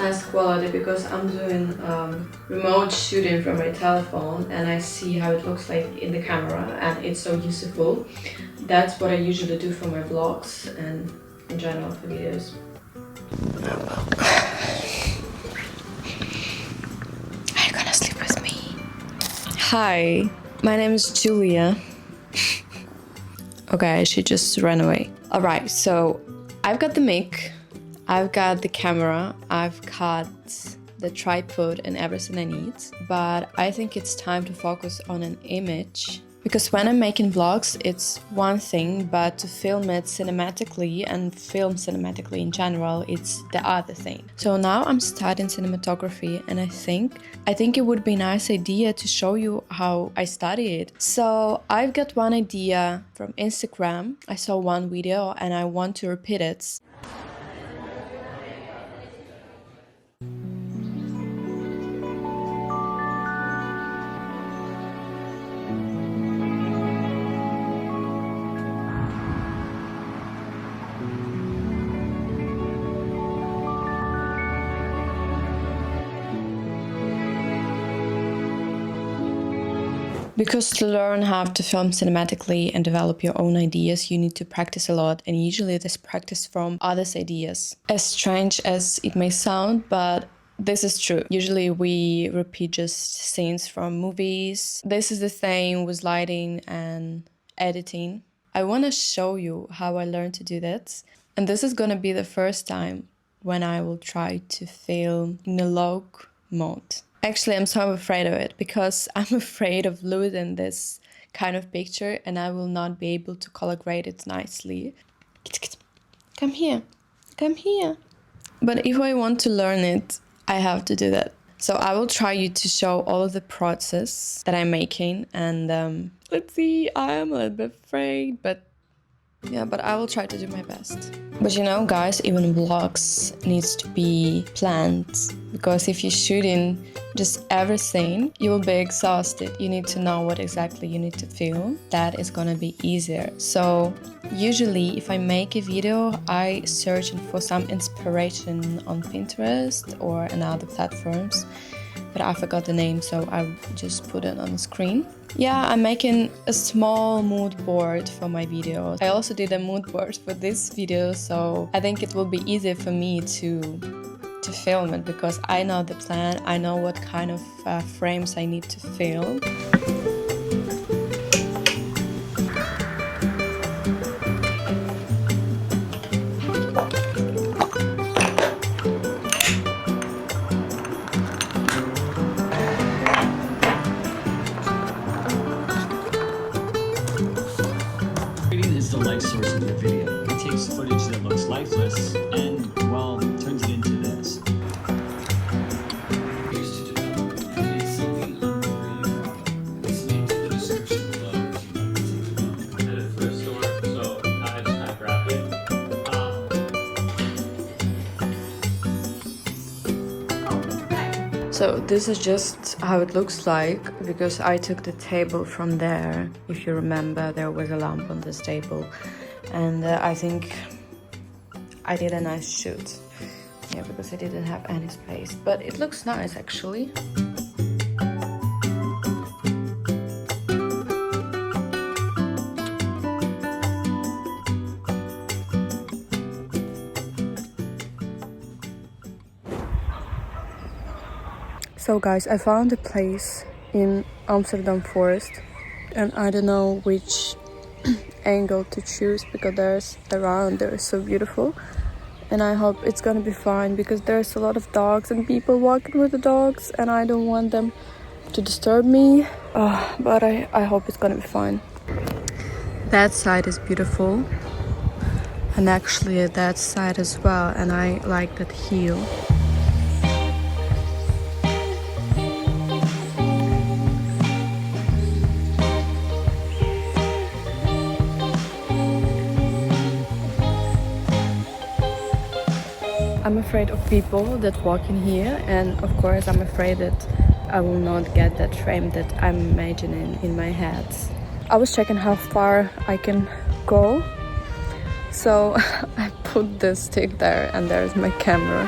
nice quality because I'm doing remote shooting from my telephone and I see how it looks like in the camera and it's so useful. That's what I usually do for my vlogs and in general for videos. Are you gonna sleep with me? Hi, my name is Julia. Okay, she just ran away. Alright, so I've got the mic, I've got the camera, I've got the tripod and everything I need, but I think it's time to focus on an image. Because when I'm making vlogs, it's one thing, but to film it cinematically and film cinematically in general, it's the other thing. So now I'm studying cinematography and I think it would be a nice idea to show you how I study it. So I've got one idea from Instagram. I saw one video and I want to repeat it. Because to learn how to film cinematically and develop your own ideas, you need to practice a lot, and usually this practice from others' ideas. As strange as it may sound, but this is true. Usually we repeat just scenes from movies. This is the same with lighting and editing. I want to show you how I learned to do that. And this is going to be the first time when I will try to film in a log mode. Actually, I'm so afraid of it because I'm afraid of losing this kind of picture and I will not be able to color grade it nicely. Come here, come here. But if I want to learn it, I have to do that. So I will try you to show all of the process that I'm making and let's see, I am a little bit afraid, but I will try to do my best. But you know, guys, even vlogs needs to be planned because if you're shooting just everything, you will be exhausted. You need to know what exactly you need to film. That is gonna be easier. So usually if I make a video, I search for some inspiration on Pinterest or on other platforms. But I forgot the name, so I just put it on the screen. Yeah, I'm making a small mood board for my videos. I also did a mood board for this video, so I think it will be easier for me to film it because I know the plan, I know what kind of frames I need to film. Is the light source of the video. It takes footage that looks lifeless and, well, turns it into this. So this is just how it looks like because I took the table from there. If you remember, there was a lamp on this table and I think I did a nice shoot. Yeah, because I didn't have any space, but it looks nice actually. So guys, I found a place in Amsterdam forest and I don't know which angle to choose because there's around there is so beautiful and I hope it's gonna be fine because there's a lot of dogs and people walking with the dogs and I don't want them to disturb me, but I hope it's gonna be fine. That side is beautiful and actually that side as well, and I like that hill. I'm afraid of people that walk in here, and of course I'm afraid that I will not get that frame that I'm imagining in my head. I was checking how far I can go, so I put the stick there and there's my camera.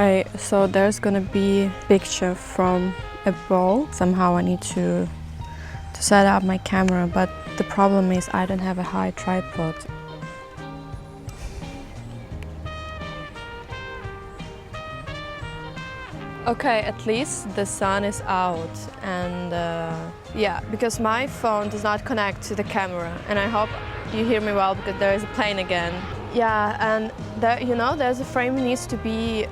Okay, so there's gonna be picture from a bowl. Somehow I need to set up my camera, but the problem is I don't have a high tripod. Okay, at least the sun is out, and yeah, because my phone does not connect to the camera, and I hope you hear me well because there is a plane again. Yeah, and there, you know, there's a frame that needs to be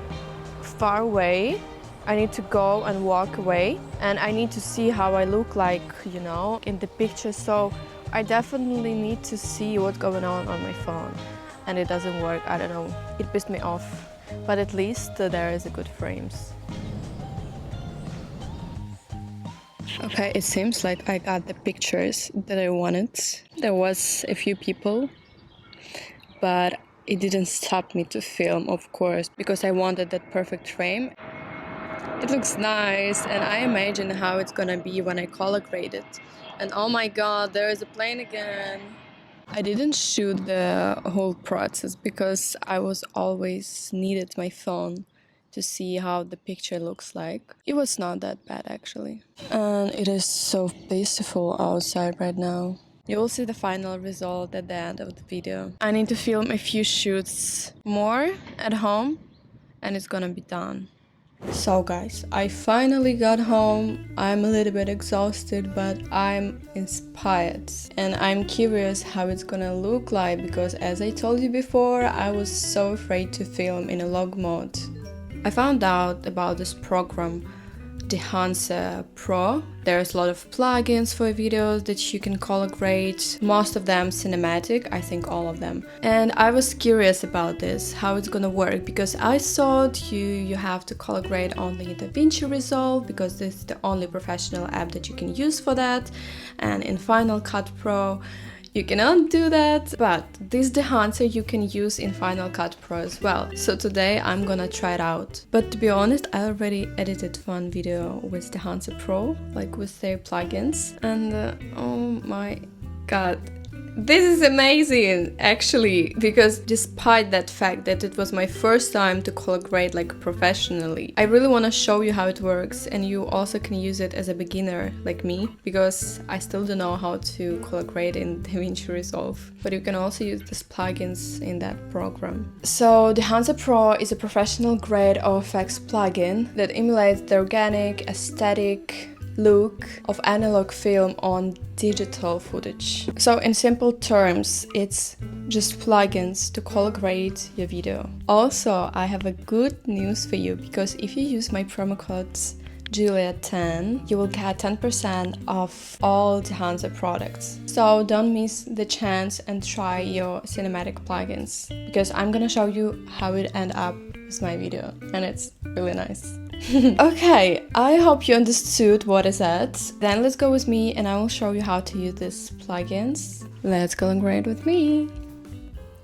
far away. I need to go and walk away, and I need to see how I look like, you know, in the picture. So I definitely need to see what's going on my phone, and it doesn't work. I don't know, it pissed me off, but at least there is a good frames. Okay, it seems like I got the pictures that I wanted. There was a few people, but it didn't stop me to film, of course, because I wanted that perfect frame. It looks nice, and I imagine how it's gonna be when I color grade it. And oh my god, there is a plane again. I didn't shoot the whole process because I was always needed my phone to see how the picture looks like. It was not that bad actually. And it is so peaceful outside right now. You will see the final result at the end of the video. I need to film a few shoots more at home and it's gonna be done. So guys, I finally got home. I'm a little bit exhausted, but I'm inspired. And I'm curious how it's gonna look like because as I told you before, I was so afraid to film in a log mode. I found out about this program, Dehancer Pro. There's a lot of plugins for videos that you can color grade, most of them cinematic, I think all of them. And I was curious about this, how it's gonna work, because I thought you have to color grade only in DaVinci Resolve, because this is the only professional app that you can use for that, and in Final Cut Pro you cannot do that, but this Dehancer you can use in Final Cut Pro as well. So today I'm gonna try it out. But to be honest, I already edited one video with Dehancer Pro, like with their plugins, and oh my god. This is amazing, actually, because despite that fact that it was my first time to color grade like professionally, I really want to show you how it works, and you also can use it as a beginner like me, because I still don't know how to color grade in DaVinci Resolve, but you can also use these plugins in that program. So Dehancer Pro is a professional grade OFX plugin that emulates the organic, aesthetic look of analog film on digital footage. So in simple terms, it's just plugins to color grade your video. Also, I have a good news for you, because if you use my promo code Julia10, you will get 10% off all Dehancer products. So don't miss the chance and try your cinematic plugins, because I'm gonna show you how it end up with my video, and it's really nice. Okay, I hope you understood what is that. Then let's go with me and I will show you how to use these plugins. Let's color grade with me.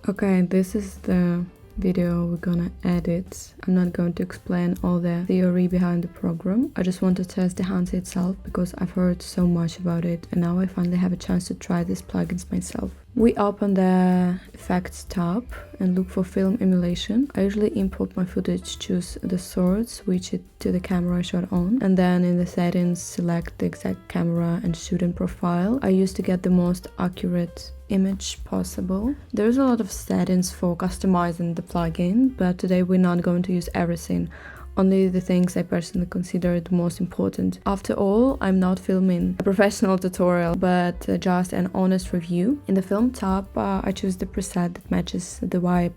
Okay, this is the video we're gonna edit. I'm not going to explain all the theory behind the program. I just want to test Dehancer itself because I've heard so much about it, and now I finally have a chance to try these plugins myself. We open the Effects tab and look for Film Emulation. I usually import my footage, choose the source, switch it to the camera I shot on, and then in the settings select the exact camera and shoot in profile. I use to get the most accurate image possible. There's a lot of settings for customizing the plugin, but today we're not going to use everything. Only the things I personally consider the most important. After all, I'm not filming a professional tutorial, but just an honest review. In the Film tab, I choose the preset that matches the vibe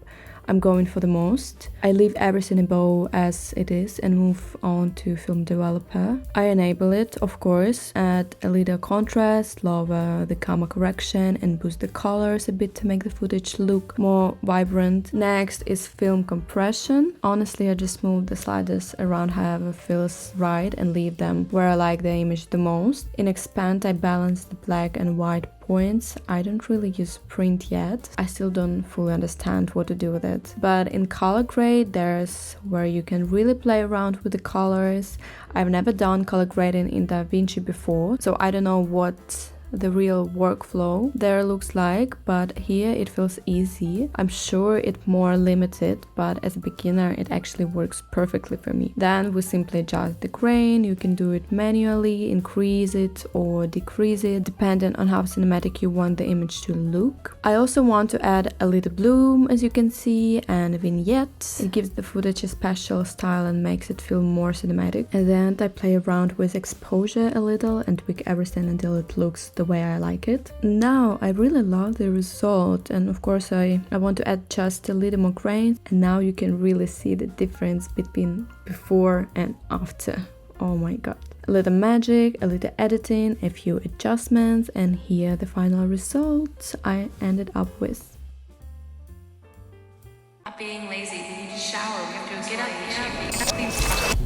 I'm going for the most. I leave everything above as it is and move on to Film Developer. I enable it, of course, add a little contrast, lower the camera correction and boost the colors a bit to make the footage look more vibrant. Next is Film Compression. Honestly, I just move the sliders around however feels right and leave them where I like the image the most. In Expand, I balance the black and white points. I don't really use print yet. I still don't fully understand what to do with it. But in color grade, there's where you can really play around with the colors. I've never done color grading in DaVinci before, so I don't know what the real workflow there looks like, but here it feels easy. I'm sure it's more limited, but as a beginner it actually works perfectly for me. Then we simply adjust the grain. You can do it manually, increase it or decrease it depending on how cinematic you want the image to look. I also want to add a little bloom, as you can see, and a vignette. It gives the footage a special style and makes it feel more cinematic. And then I play around with exposure a little and tweak everything until it looks the way I like it. Now I really love the result, and of course I want to add just a little more grain, and now you can really see the difference between before and after. Oh my god. A little magic, a little editing, a few adjustments, and here the final result I ended up with. Not being lazy, we need to shower, we have to get up.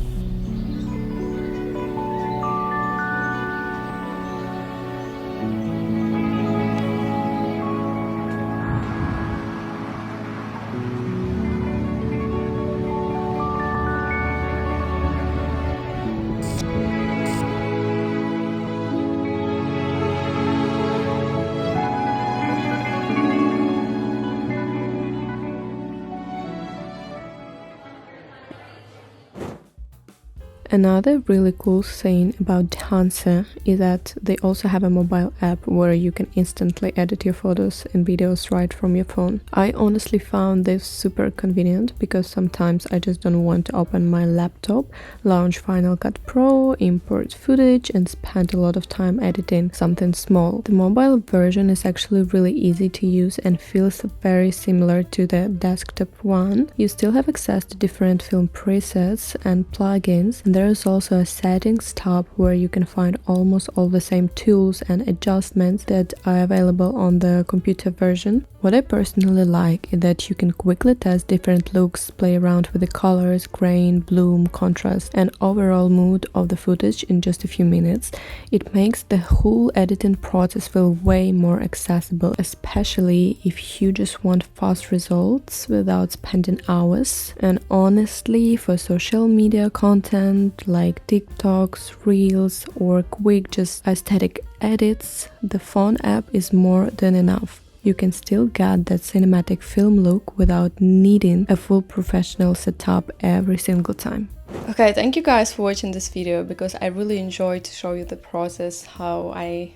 Another really cool thing about Dehancer is that they also have a mobile app where you can instantly edit your photos and videos right from your phone. I honestly found this super convenient because sometimes I just don't want to open my laptop, launch Final Cut Pro, import footage and spend a lot of time editing something small. The mobile version is actually really easy to use and feels very similar to the desktop one. You still have access to different film presets and plugins, and there is also a settings tab where you can find almost all the same tools and adjustments that are available on the computer version. What I personally like is that you can quickly test different looks, play around with the colors, grain, bloom, contrast, and overall mood of the footage in just a few minutes. It makes the whole editing process feel way more accessible, especially if you just want fast results without spending hours. And honestly, for social media content like TikToks, Reels, or quick just aesthetic edits, the phone app is more than enough. You can still get that cinematic film look without needing a full professional setup every single time. Okay, thank you guys for watching this video because I really enjoyed to show you the process, how I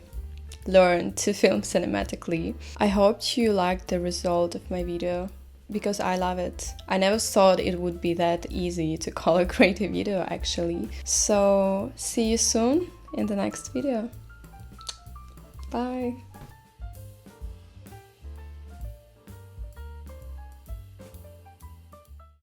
learned to film cinematically. I hope you liked the result of my video because I love it. I never thought it would be that easy to color grade a video actually. So see you soon in the next video. Bye!